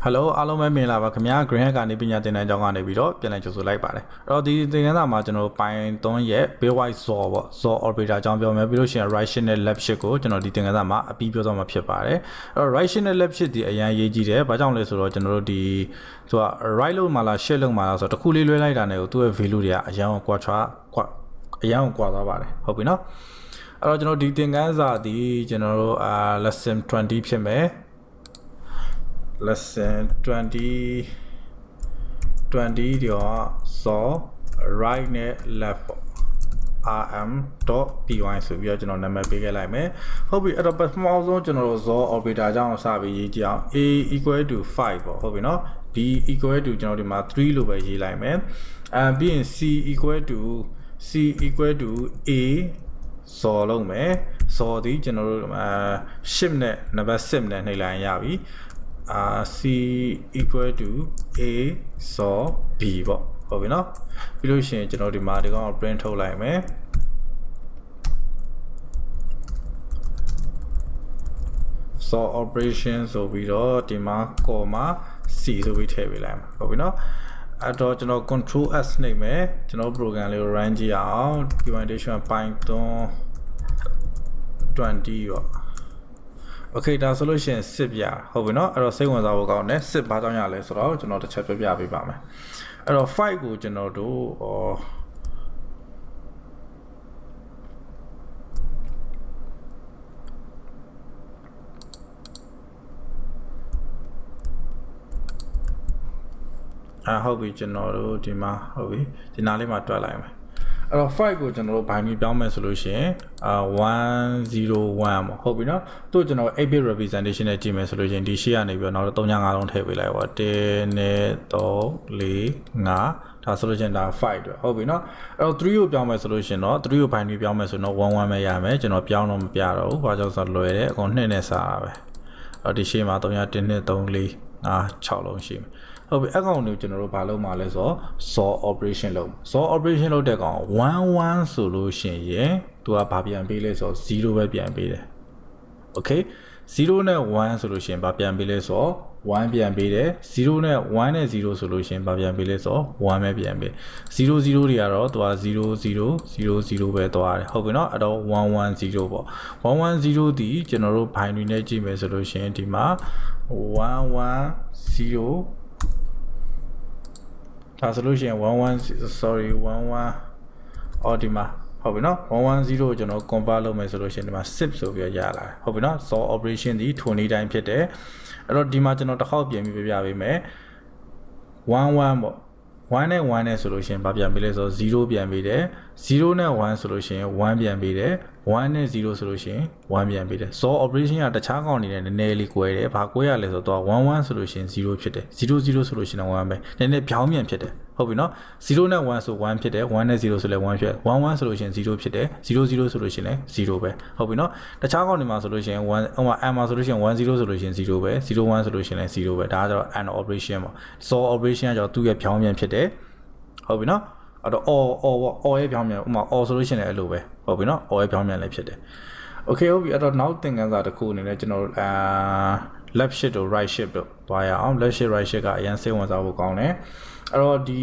Hello အားလုံးပဲမင်္ဂလာပါခင်ဗျာ Green Hat ကနေပညာသင်တန်းကျောင်းကနေပြီးတော့ပြန်လည်ကြိုဆိုလိုက်ပါတယ်အဲ့တော့ဒီသင်ခန်းစာမှာကျွန်တော်ပိုင်3ရဲ့ pairwise XOR ပေါ့ XOR operator အကြောင်းပြောမယ်ပြီးလို့ရှိရင် right shift နဲ့ left shift ကိုကျွန်တော်ဒီသင်ခန်းစာမှာအပြီးပြောသွားမှာဖြစ်ပါတယ်အဲ့တော့ right shift နဲ့ left shift ဒီအရင်ရေးကြည့်တယ်ဘာကြောင့်လဲဆိုတော့ကျွန်တော်တို့ဒီသူက right လို့မှာလား shift လို့မှာလားဆိုတော့တစ်ခုလေးလွှဲလိုက်တာနဲ့ကိုသူ့ရဲ့ value တွေကအရင်ကွာသွားပါတယ်ဟုတ်ပြီနော်အဲ့တော့ကျွန်တော်ဒီသင်ခန်းစာဒီကျွန်တော်တို့lesson 20ဖြစ်မယ်lesson 20ဒီတော့ so right နဲ့ left rm.py ဆိုပြီးတော့ကျွန်တော်နာမည်ပေးခဲ့လိုက်မယ်ဟုတ်ပြီအဲ့တော့ပထမဆုံးကျွန်တော်တို့ so operator အကြောင်းစပြီးရေးကြည့်အောင် a equal to 5ပေါ့ဟုတ်ပြီနော် b equal to ကျွန်တော်ဒီမှာ3လို့ပဲရေးလိုက်မယ်ပြီးရင် c equal to a so လုံးမယ် so ဒီကျွန်တော်တို့shift နဲ့ number 6နဲ့နှိပ်လိုက်ရပြီc equal to a so b ပေါ့ဟုတ်ပြီနော်ပြီးလို့ရှိရင်ကျွန်တော်ဒီမှာဒီကောင် print ထုတ်လိုက်မယ်so operation ဆိုပြီးတော့ဒီမှာ comma c ဆိုပြီးထည့်ပေးလိုက်မှာဟုတ်ပြီနော်အဲ့တော့ကျွန်တော် control s နှိပ်မယ်ကျွန်တော် program လေးကို run ကြည့်အောင် documentation python 20ပေါ့Okay ဒါဆိုလို့ရှိရင်စစ်ပြဟုတ်ပြီเนาะအဲ့တော့စိတ်ဝင်စားဖို့ကောင်းတယ်စစ်ဘာကြောင့်ရလဲဆိုတော့ကျွန်တော်တစ်ချက်ပြောပြပေးပါမယ်အဲ့တော့ 5 ကိုကျွန်တော်တို့ဟုတ်ပြီကျွန်တော်တို့ဒီမှာဟုတ်ပြီဒီနားလေးမှာတွက်လိုက်မယ်အဲ့တော့ 5 ကိုကျွန်တော်တို့ binary ပြောင်းမယ်ဆိုလို့ရှိရင်101ပေါ့ဟုတ်ပြီเนาะသူ့ကျွန်တော် 8 bit representation နဲ့ကြည့်မယ်ဆိုလို့ရှိရင်ဒီရှေ့ကနေပြီးတော့နောက်တော့355လုံးထည့်ပေးလိုက်ပေါ့1 2 3 4 5ဒါဆိုလို့ရှိရင်ဒါ5တွေ့ဟုတ်ပြီเนาะအဲ့တော့3ကိုပြောင်းမယ်ဆိုလို့ရှိရင်တော့3ကို binary ပြောင်းမယ်ဆိုတော့11ပဲရမယ်ကျွန်တော်ပြောင်းတော့မပြတော့ဘူးဘာကြောင့်ဆိုတော့လွယ်တယ်အကုန်2နဲ့စားတာပဲအဲ့ဒီရှေ့မှာ3 1 2 3 4 5 6လုံးရှိမယ်ဟုတ်ပြီအကောင်တွေကိုကျွန်တော်တို့ဘာလုပ်မှာလဲဆိုတော့ so operation လုပ် so operation လုပ်တဲ့ကောင်11ဆိုလို့ရှိရင်သူကဘာပြန်ပေးလဲဆိုတော့0ပဲပြန်ပေးတယ် okay 0နဲ့1ဆိုလို့ရှိရင်ဘာပြန်ပေးလဲဆိုတော့1ပြန်ပေးတယ်0နဲ့1နဲ့0ဆိုလို့ရှိရင်ဘာပြန်ပေးလဲဆိုတော့1ပဲပြန်ပေး0 0တွေကတော့သူက0 0 0 0ပဲသွားတယ်ဟုတ်ပြီเนาะအဲ့တော့110ပေါ့110ဒီကျွန်တော်တို့ binary နဲ့ကြည့်မယ်ဆိုလို့ရှိရင်ဒီမှာ110ဒါဆိုလို့ရှိရင်11ဒီမှာဟုတ်ပြီနော်110ကိုကျွန်တော် convert လုပ်မယ်ဆိုလို့ရှိရင်ဒီမှာ10ဆိုပြီးရလာတယ်ဟုတ်ပြီနော် so operation ဒီ20တိုင်းဖြစ်တယ်အဲ့တော့ဒီမှာကျွန်တော်တစ်ခေါက်ပြင်ပြီးပြပေးမယ်11ပေါ့1နဲ့1နဲ့ဆိုလို့ရှိရင်ဘာပြန်ပေးလဲဆိုတော့0ပြန်ပေးတယ်0နဲ့1ဆိုလို့ရှိရင်1ပြန်ပေးတယ်1နဲ့0ဆိုလို့ရှိရင်1ပြန်ပေးတယ် so operation ကတခြားကောင်နေနဲ့နည်းနည်းလေး꿰တယ်ဘာ꿰ရလဲဆိုတော့11ဆိုလို့ရှိရင်0ဖြစ်တယ်0 0ဆိုလို့ရှိရင်1ပဲနည်းနည်းပြောင်းပြန်ဖြစ်တယ်ဟုတ်ပြီနော်0နဲ့1ဆို1ဖြစ်တယ်1နဲ့0ဆိုလည်း1ဖြစ်11ဆိုလို့ရှိရင်0ဖြစ်တယ်0 0ဆိုလို့ရှိရင်လည်း0ပဲဟုတ်ပြီနော်တခြားကောင်တွေမှာဆိုလို့ရှိရင်1ဟိုမှာ m မှာဆိုလို့ရှိရင်10ဆိုလို့ရှိရင်0ပဲ01ဆိုလို့ရှိရင်လည်း0ပဲဒါကကျတော့ and operation ပေါ့ so operation ကကျတော့သူ့ရဲ့ပြောင်းပြန်ဖြစ်တယ်ဟုတ်ပြီနော်အဲ့တော့ or ရဲ့ပြောင်းပြန်ဥပမာ or ဆိုလို့ရှိရင်လည်းအဲ့လိုပဲဟုတ်ပြီနော် or ရဲ့ပြောင်းပြန်လည်းဖြစ်တယ် okay ဟုတ်ပြီအဲ့တော့နောက်သင်ခန်းစာတစ်ခုအနေနဲ့ကျွန်တော်တို့left shift တို့ right shift တို့တွားရအောင် left shift right shift ကအရင်စိတ်ဝင်စားဖို့ကောင်းတယ်အဲ့တော့ဒီ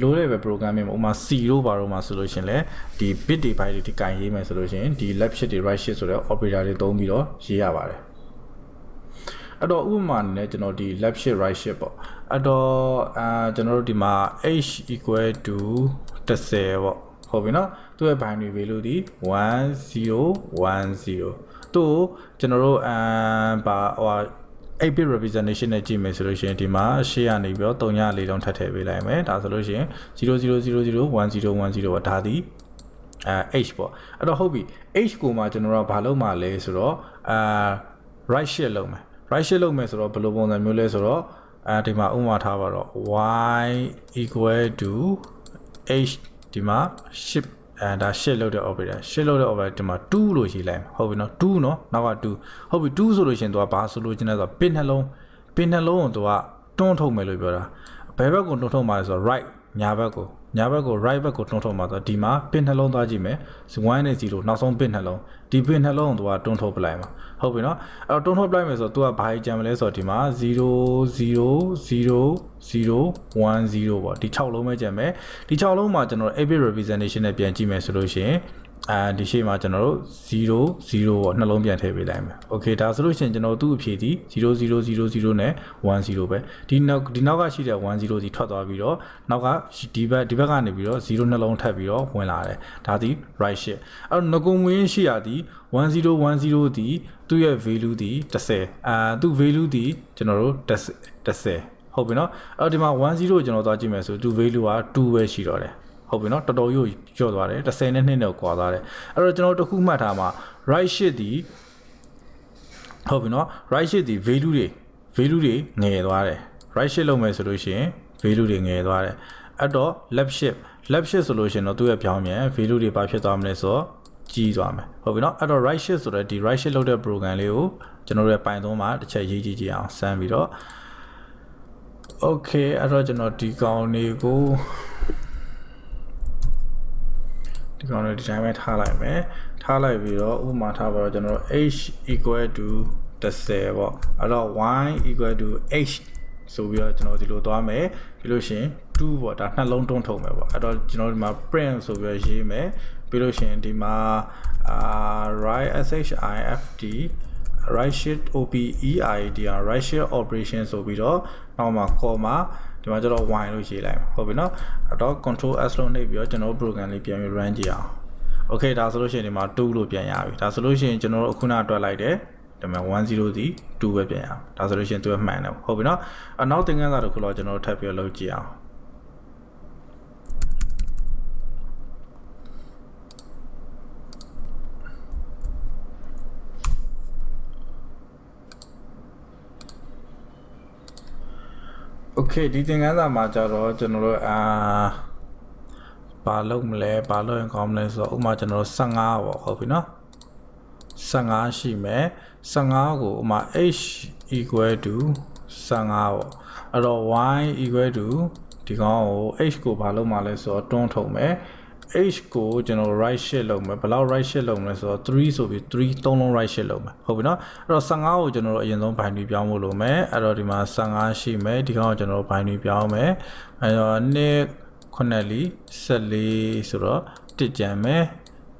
low level programming မှာဥပမာ C တို့ဘာတို့မှာဆိုလို့ရှိရင်လည်းဒီ bit တွေ byte တွေဒီကင်ရေးမယ်ဆိုလို့ရှိရင်ဒီ left shift တွေ right shift ဆိုတဲ့ operator တွေသုံးပြီးတော့ရေးရပါတယ်အဲ့တော့ဥပမာနဲ့ကျွန်တော်ဒီ left shift right shift ပေါ့အဲ့တော့ကျွန်တော်တို့ဒီမှာ h equal to 10ပေါ့ဟုတ်ပြီနော်သူ့ရဲ့ binary value ဒီ1010သူ့ကျွန်တော်တို့ဘာဟို8 bit representation နဲ့ကြည့်မယ်ဆိုလို့ရှိရင်ဒီမှာရှေ့ကနေပြီးတော့304လုံးထပ်ထည့်ပေးလိုက်မယ်ဒါဆိုလို့ရှိရင်00001010ပေါ့ဒါဒီh ပေါ့အဲ့တော့ဟုတ်ပြီ h ကိုမှကျွန်တော်တို့ဘာလုပ်မှာလဲဆိုတော့right shift လုပ်မယ် right shift လုပ်မယ်ဆိုတော့ဘယ်လိုပုံစံမျိုးလဲဆိုတော့ဒီမှာဥပမာထားပါတော့ y equal to h ဒီမှာ shift ဒါ shift လုပ်တဲ့ operator shift လုပ်တဲ့ operator ဒီမှာ2လို့ရေးလိုက်မှာဟုတ်ပြီနော်2နော်နောက်က2ဟုတ်ပြီ2ဆိုလို့ရှိရင်သူကဘာဆိုလို့ချင်းလဲဆိုတော့ pin နှလုံးကိုသူကတွန်းထုတ်မယ်လို့ပြောတာဘယ်ဘက်ကိုတွန်းထုတ်မှာလဲဆိုတော့ right ညာဘက်ကို ညာဘက်ကို right ဘက်ကိုတွန်းထုတ်မှာဆိုဒီမှာ pin နှလုံးသွားကြည့်မယ်1နဲ့0နောက်ဆုံး pin နှလုံးဒီ pin နှလုံးကိုသူကတွန်းထုတ်ပလိုက်မှာဟုတ်ပြီနော်အဲ့တော့တွန်းထုတ်ပလိုက်မယ်ဆိုတော့သူကဘာကြီးကြံမလဲဆိုတော့ဒီမှာ000010ပေါ့ဒီ6လုံးပဲကြံမယ်ဒီ6လုံးမှာကျွန်တော် 8 bit representation နဲ့ပြန်ကြည့်မယ်ဆိုလို့ရှိရင်ဒီရှေ့မှာကျွန်တော်တို့00ပေါ့နှလုံးပြန်ထည့်ပေးလိုက်မယ်โอเคဒါဆိုလို့ရှိရင်ကျွန်တော်သူ့အဖြေဒီ0000နဲ့10ပဲဒီနောက်ကရှိတဲ့10စီထွက်သွားပြီးတော့နောက်ကဒီဘက်ကနေပြီးတော့0နှလုံးထပ်ပြီးတော့ဝင်လာတယ်ဒါဒီ right shift အဲ့တော့ငကုံမွေးရှိရသည်1010ဒီသူ့ရဲ့ value ဒီ10သူ့ value ဒီကျွန်တော်တို့10ဟုတ်ပြီနော်အဲ့တော့ဒီမှာ10ကိုကျွန်တော်သွားကြည့်မယ်ဆိုသူ value က2ပဲရှိတော့တယ်ဟုတ်ပြီနော်တော်တော်ကြီးကျော်သွားတယ်10နဲ့2နဲ့ကွာသွားတယ်အဲ့တော့ကျွန်တော်တစ်ခုမှတ်ထားမှာ right shift ဒီဟုတ်ပြီနော် right shift ဒီ value တွေငယ်သွားတယ် right shift လုပ်မယ်ဆိုလို့ရှိရင် value တွေငယ်သွားတယ်အဲ့တော့ left shift ဆိုလို့ရှိရင်တော့သူ့ရဲ့ပြောင်းပြန် value တွေဘာဖြစ်သွားမလဲဆိုတော့ကြီးသွားမယ်ဟုတ်ပြီနော်အဲ့တော့ right shift ဆိုတော့ဒီ right shift လုပ်တဲ့ program လေးကိုကျွန်တော်တို့ရဲ့ Python မှာတစ်ချက်ရေးကြည့်အောင်စမ်းပြီးတော့ okay အဲ့တော့ကျွန်တော်ဒီကောင်လေးကိုဒီကောင်လေးဒီတိုင်းပဲထားလိုက်မယ်ထားလိုက်ပြီးတော့ဥပမာထားပါတော့ကျွန်တော် h equal to 10ပေါ့အဲ့တော့ y equal to h ဆိုပြီးတော့ကျွန်တော်ဒီလိုသွားမယ်ပြီးလို့ရှိရင်2ပေါ့ဒါနှလုံးတွန်းထုတ်မယ်ပေါ့အဲ့တော့ကျွန်တော်ဒီမှာ print ဆိုပြီးတော့ရေးမယ်ပြီးလို့ရှိရင်ဒီမှာright shift right shift opereid right shift operation ဆိုပြီးတော့နောက်မှာ comma ဒီမှာကျတော့ y လို့ရေးလိုက်ဟုတ်ပြီနော်အဲ့တော့ control s လို့နှိပ်ပြီးတော့ကျွန်တော် program လေးပြန်ပြီး run ကြည့်အောင် okay ဒါဆိုလို့ရှိရင်ဒီမှာ2လို့ပြန်ရပြီဒါဆိုလို့ရှိရင်ကျွန်တော်တို့အခုနတွက်လိုက်တယ်ဒီမှာ10ဒီ2ပဲပြန်ရအောင်ဒါဆိုလို့ရှိရင်သူကမှန်တယ်ဟုတ်ပြီနော်အနောက်သင်ခန်းစာတစ်ခုတော့ကျွန်တော်တို့ထပ်ပြီးလုပ်ကြည့်အောင်โอเคဒီသင်ခန်းစာမှာကြတော့ကျွန်တော်တို့ဘာလုပ်မလဲဘာလုပ်ရင်ကောင်းမလဲဆိုတော့ဥပမာကျွန်တော်တို့15ပေါ့ဟုတ်ပြီနော်15ရှိမယ်15ကိုဥပမာ h equal to 15ပေါ့အဲ့တော့ y equal to ဒီကောင်ကို h ကိုဘာလုပ်မှာလဲဆိုတော့တွန်းထုတ်မယ် h ကိုကျွန်တော် right shift လုပ်မယ်ဘယ်လောက် right shift လုပ်မလဲဆိုတော့3ဆိုပြီး3လုံး right shift လုပ်မယ်ဟုတ်ပြီနော်အဲ့တော့15ကိုကျွန်တော်တို့အရင်ဆုံး binary ပြောင်းဖို့လုပ်မယ်အဲ့တော့ဒီမှာ15ရှိမယ်ဒီကောင်ကိုကျွန်တော်တို့ binary ပြောင်းမယ်အဲ့တော့2 9လီ14ဆိုတော့1ကြံမယ်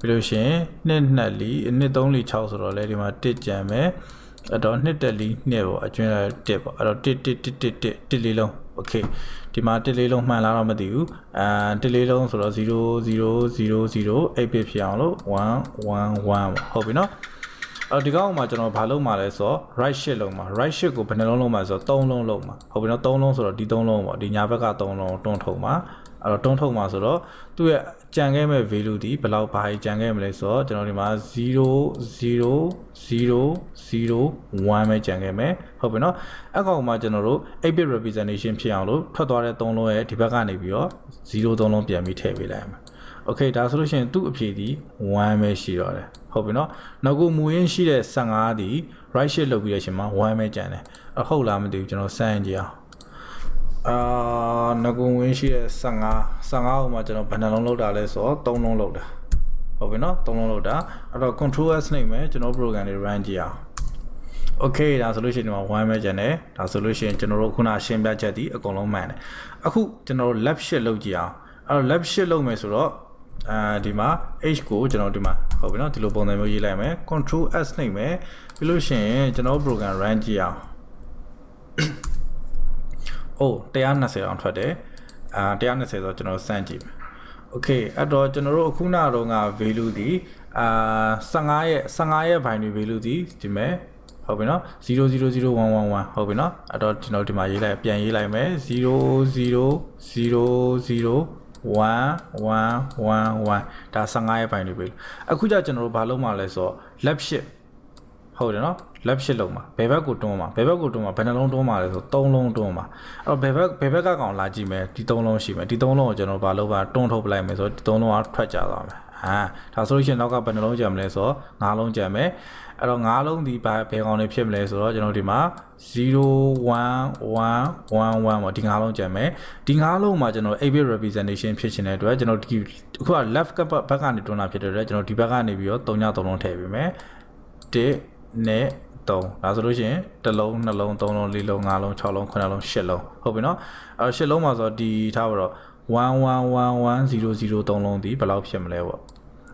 ပြီးလို့ရှိရင်2 2လီ2 3လီ6ဆိုတော့လေဒီမှာ1ကြံမယ်အဲ့တော့2တက်လီ2ပေါ့အကျွင်း1ပေါ့အဲ့တော့1လေးလုံးโอเคဒီမှာ1လေးလုံးမှန်လားတော့မသိဘူး1လေးလုံးဆိုတော့0000 8 bit ဖြစ်အောင်လို့111ပေါ့ဟုတ်ပြီနော်အဲ့ဒီကောင်မှာကျွန်တော်ဘာလုပ်မှာလဲဆိုတော့ right shift လုပ်မှာ right shift ကိုဘယ်နှလုံးလုပ်မှာဆိုတော့3လုံးလုပ်မှာဟုတ်ပြီနော်3လုံးဆိုတော့ဒီ3လုံးပေါ့ဒီညာဘက်က3လုံးတွန်းထုတ်မှာအဲ့တော့တွန်းထုတ်မှာဆိုတော့သူ့ရဲ့ကြံခဲ့မဲ့ value ဒီဘယ်လောက်ဘာကြီးကြံခဲ့မလဲဆိုတော့ကျွန်တော်ဒီမှာ000001ပဲကြံခဲ့မယ်ဟုတ်ပြီနော်အကောင်မှာကျွန်တော်တို့8 bit representation ဖြစ်အောင်လို့ထွက်သွားတဲ့3လုံးရဲ့ဒီဘက်ကနေပြီးတော့03လုံးပြန်ပြီးထည့်ပေးလိုက်မှာโอเคဒါဆိုလို့ရှိရင်သူ့အဖြေဒီ1ပဲရှိတော့တယ်ဟုတ်ပြီနော်နောက်ကိုမူရင်းရှိတဲ့15ဒီ right shift လုပ်ပြီးတဲ့အချိန်မှာ1ပဲကြံတယ်ဟုတ်လားမသိဘူးကျွန်တော်စမ်းကြည့်အောင်ငကုံဝင်းရှိတဲ့15ဟိုမှာကျွန်တော်ဘယ်နှလုံးလောက်တာလဲဆိုတော့3လုံးလောက်တာဟုတ်ပြီနော်3လုံးလောက်တာအဲ့တော့ control s နှိပ်မယ်ကျွန်တော် program လေး run ကြည့်အောင် okay ဒါဆိုလို့ရှိရင်ဒီမှာ1ပဲကျန်တယ်ဒါဆိုလို့ရှိရင်ကျွန်တော်တို့ခုနရှင်းပြချက်ဒီအကုန်လုံးမှန်တယ်အခုကျွန်တော်တို့ left shift လုပ်ကြည့်အောင်အဲ့တော့ left shift လုပ်မယ်ဆိုတော့ဒီမှာ h ကိုကျွန်တော်ဒီမှာဟုတ်ပြီနော်ဒီလိုပုံစံမျိုးရေးလိုက်မယ် control s နှိပ်မယ်ပြီးလို့ရှိရင်ကျွန်တော် program run ကြည့်အောင်အိုး120အောင်ထွက်တယ်120ဆိုတော့ကျွန်တော်စမ်းကြည့်မယ်โอเคအဲ့တော့ကျွန်တော်တို့အခုနတော့က value ဒီ15ရဲ့ binary value ဒီမဲ့ဟုတ်ပြီနော်000111ဟုတ်ပြီနော်အဲ့တော့ကျွန်တော်ဒီမှာရေးလိုက်ပြန်ရေးလိုက်မယ်00001111ဒါ15ရဲ့ binary value အခုကျကျွန်တော်တို့ဘာလုပ်မှာလဲဆိုတော့ left shift ဟုတ်တယ်နော် left shift လုပ်မှာဘယ်ဘက်ကိုတွန်းမှာဘယ်နှလုံးတွန်းမှာလဲဆို3လုံးတွန်းမှာအဲ့တော့ဘယ်ဘက်ကကောင်လာကြည့်မယ်ဒီ3လုံးရှိမယ်ဒီ3လုံးကိုကျွန်တော်ဘာလုပ်ပါတွန်းထုတ်ပလိုက်မယ်ဆိုတော့ဒီ3လုံးကထွက်ကြသွားမယ်ဒါဆိုလို့ရှိရင်နောက်ကဘယ်နှလုံးကြံမလဲဆိုတော့5လုံးကြံမယ် အဲ့တော့9လုံးဒီဘယ်ကောင်တွေဖြစ်မလဲဆိုတော့ကျွန်တော်ဒီမှာ0111ပေါ့ဒီ9လုံးကျန်မယ်ဒီ9လုံးမှာကျွန်တော်8 bit representation ဖြစ်ချင်တဲ့အတွက်ကျွန်တော်ဒီအခုက left ဘက်ကနေတွန်းတာဖြစ်တဲ့အတွက်ကျွန်တော်ဒီဘက်ကနေပြီးတော့3ည3လုံးထည့်ပေးမယ်1နဲ့3ဒါဆိုလို့ရှိရင်1လုံး2လုံး3လုံး4လုံး5လုံး6လုံး9လုံး10လုံးဟုတ်ပြီနော်အဲ့တော့10လုံးမှာဆိုတော့ဒီထားပါတော့111100 3လုံးဒီဘယ်လောက်ဖြစ်မလဲပေါ့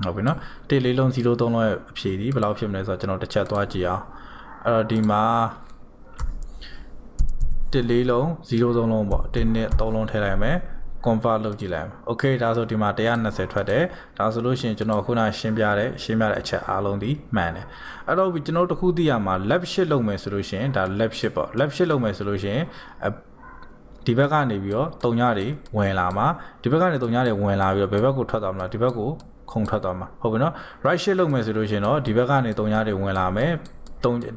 ဟုတ်ပြီနော်1 4လုံး0 3လုံးရဲ့အဖြေဒီဘယ်လောက်ဖြစ်မလဲဆိုတော့ကျွန်တော်တစ်ချက်သွားကြည့်အောင်အဲ့တော့ဒီမှာ1 4လုံး0 3လုံးပေါ့1နဲ့3လုံးထည့်လိုက်မယ်convert လုပ်ကြည့်လိုက်မယ် okay ဒါဆိုဒီမှာ120ထွက်တယ်ဒါဆိုလို့ရှိရင်ကျွန်တော်ခုနရှင်းပြတဲ့အချက်အားလုံးဒီမှန်တယ်အဲ့တော့ကျွန်တော်တခုသိရမှာ left shift လုပ်မယ်ဆိုလို့ရှိရင်ဒါ left shift ပေါ့ left shift လုပ်မယ်ဆိုလို့ရှိရင်ဒီဘက်ကနေပြီးတော့3ညတွေဝင်လာမှာဒီဘက်ကနေ3ညတွေဝင်လာပြီးတော့ဘယ်ဘက်ကိုထွက်သွားမလားဒီဘက်ကိုခုံထွက်သွားမှာဟုတ်ပြီနော် right shift လုပ်မယ်ဆိုလို့ရှိရင်တော့ဒီဘက်ကနေ3ညတွေဝင်လာမယ်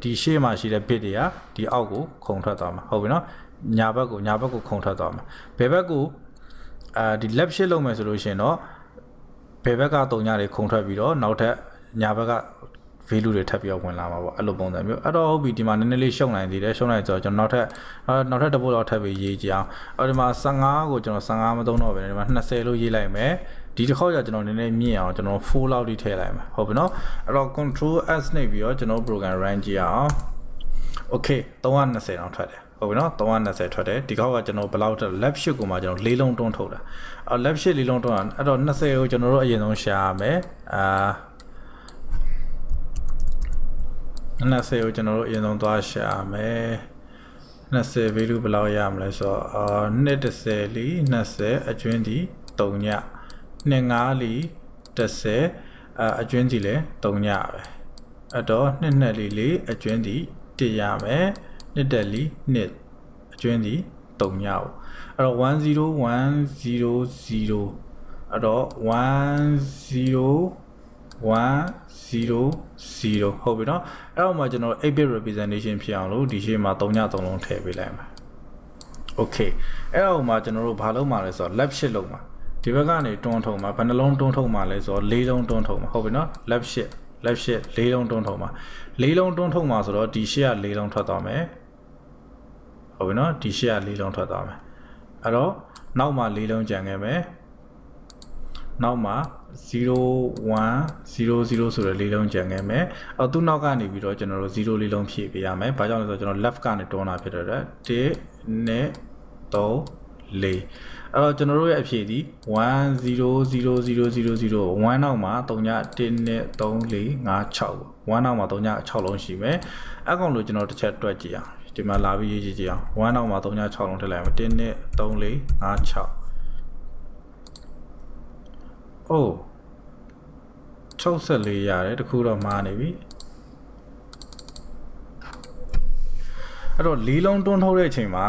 ဒီရှေ့မှာရှိတဲ့ bit တွေကဒီအောက်ကိုခုံထွက်သွားမှာဟုတ်ပြီနော်ညာဘက်ကိုခုံထွက်သွားမှာဘယ်ဘက်ကိုဒီ left shift လုပ်မယ်ဆိုလို့ရှိရင်တော့ဘယ်ဘက်က3ညတွေခုံထွက်ပြီးတော့နောက်ထပ်ညာဘက်က value တွေထပ်ပြီးတော့ဝင်လာမှာပေါ့အဲ့လိုပုံစံမျိုးအဲ့တော့ဟုတ်ပြီဒီမှာနည်းနည်းလေးရှုံနိုင်သေးတယ်ရှုံနိုင်ဆိုတော့ကျွန်တော်နောက်ထပ်တစ်ပုတ်တော့ထပ်ပြီးရေးကြအောင်အဲ့ဒီမှာ15ကိုကျွန်တော်15မသုံးတော့ပဲဒီမှာ20လို့ရေးလိုက်မယ်ဒီတစ်ခေါက်ကျကျွန်တော်နည်းနည်းမြင့်အောင်ကျွန်တော်4လောက်ထိထည့်လိုက်မယ်ဟုတ်ပြီနော်အဲ့တော့ control s နှိပ်ပြီးတော့ကျွန်တော် program run ကြည့်အောင် okay 320လောက်ထွက်တယ်ဟုတ်ပြီနော်320ထွက်တယ်ဒီခေါက်ကကျွန်တော်ဘယ်လောက်ထွက် left shift ကိုမှကျွန်တော်4လုံးတွန်းထုတ်တာအဲ့ left shift 4လုံးတွန်းတာအဲ့တော့20ကိုကျွန်တော်တို့အရင်ဆုံးရှာရမယ်20ကိုကျွန်တော်တို့အရင်ဆုံးသွားရှာမယ်20 value ဘယ်လောက်ရမလဲဆိုတော့210လီ20အကျွင်းဒီ3ည25လီ10အကျွင်းဒီလည်း3ညပဲအဲ့တော့22လီလေးအကျွင်းဒီ1ရမယ်နှစ်တက်လီနှစ်အကျွင်းဒီ3ညပေါ့အဲ့တော့10100အဲ့တော့10100ဟုတ်ပြီနော်အဲ့တော့မှကျွန်တော်8 bit representation ဖြစ်အောင်လို့ဒီရှေ့မှာ3ည3လုံးထည့်ပေးလိုက်မှာโอเคအဲ့တော့မှကျွန်တော်တို့ဘာလုပ်မှာလဲဆိုတော့ left shift လုပ်မှာဒီဘက်ကနေတွန်းထုတ်မှာဘယ်နှလုံးတွန်းထုတ်မှာလဲဆိုတော့4လုံးတွန်းထုတ်မှာဟုတ်ပြီနော် left shift 4လုံးတွန်းထုတ်မှာ4လုံးတွန်းထုတ်မှာဆိုတော့ဒီရှေ့က4လုံးထွက်သွားမယ်ဟုတ်ပြီနော်ဒီရှေ့က4လုံးထွက်သွားမယ်အဲ့တော့နောက်မှာ4လုံးကျန်ခဲ့မယ်နောက်မှာ0100ဆိုတဲ့4လုံးကျန်ခဲ့မယ်အော်သူ့နောက်ကနေပြီးတော့ကျွန်တော်တို့0 4လုံးဖြည့်ပေးရမယ်ဘာကြောင့်လဲဆိုတော့ကျွန်တော် left ကနေတွန်းတာဖြစ်တဲ့အတွက်1နဲ့3 4အဲ့တော့ကျွန်တော်တို့ရဲ့အဖြေဒီ1000001နောက်မှာ3ည1နဲ့3 4 5 6 1နောက်မှာ3ည6လုံးရှိမယ်အဲ့ကောင်လို့ကျွန်တော်တစ်ချက်တွက်ကြည့်အောင်ဒီမှာလာပြီးရေးကြည့်အောင်1နောက်မှာ3ည6လုံးထည့်လိုက်မယ်1နဲ့3 4 5 6အိုး64ရတယ်တခုတော့မှားနေပြီအဲ့တော့4လုံးတွန်းထုတ်တဲ့အချိန်မှာ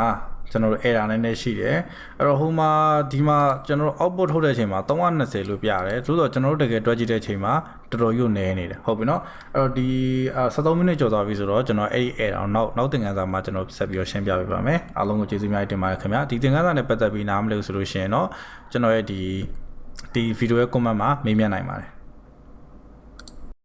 ကျွန်တော်တို့ error နည်းနည်းရှိတယ်အဲ့တော့ဟိုမှာဒီမှာကျွန်တော်တို့ output ထုတ်တဲ့အချိန်မှာ320လို့ပြရတယ်သို့တော့ကျွန်တော်တို့တကယ်တွက်ကြည့်တဲ့အချိန်မှာတော်တော်ရွနည်းနေတယ်ဟုတ်ပြီနော်အဲ့တော့ဒီ17မိနစ်ကျော်သွားပြီဆိုတော့ကျွန်တော်အဲ့ဒီ error နောက်သင်ခန်းစာမှာကျွန်တော်ဆက်ပြီးတော့ရှင်းပြပေးပါမယ်အားလုံးကိုကျေးဇူးများတင်ပါတယ်ခင်ဗျာဒီသင်ခန်းစာနဲ့ပတ်သက်ပြီးနားမလည်ဘူးဆိုလို့ရှိရင်တော့ကျွန်တော်ရဲ့ဒီဗီဒီယိုရဲ့ comment မှာမေးမြန်းနိုင်ပါတယ်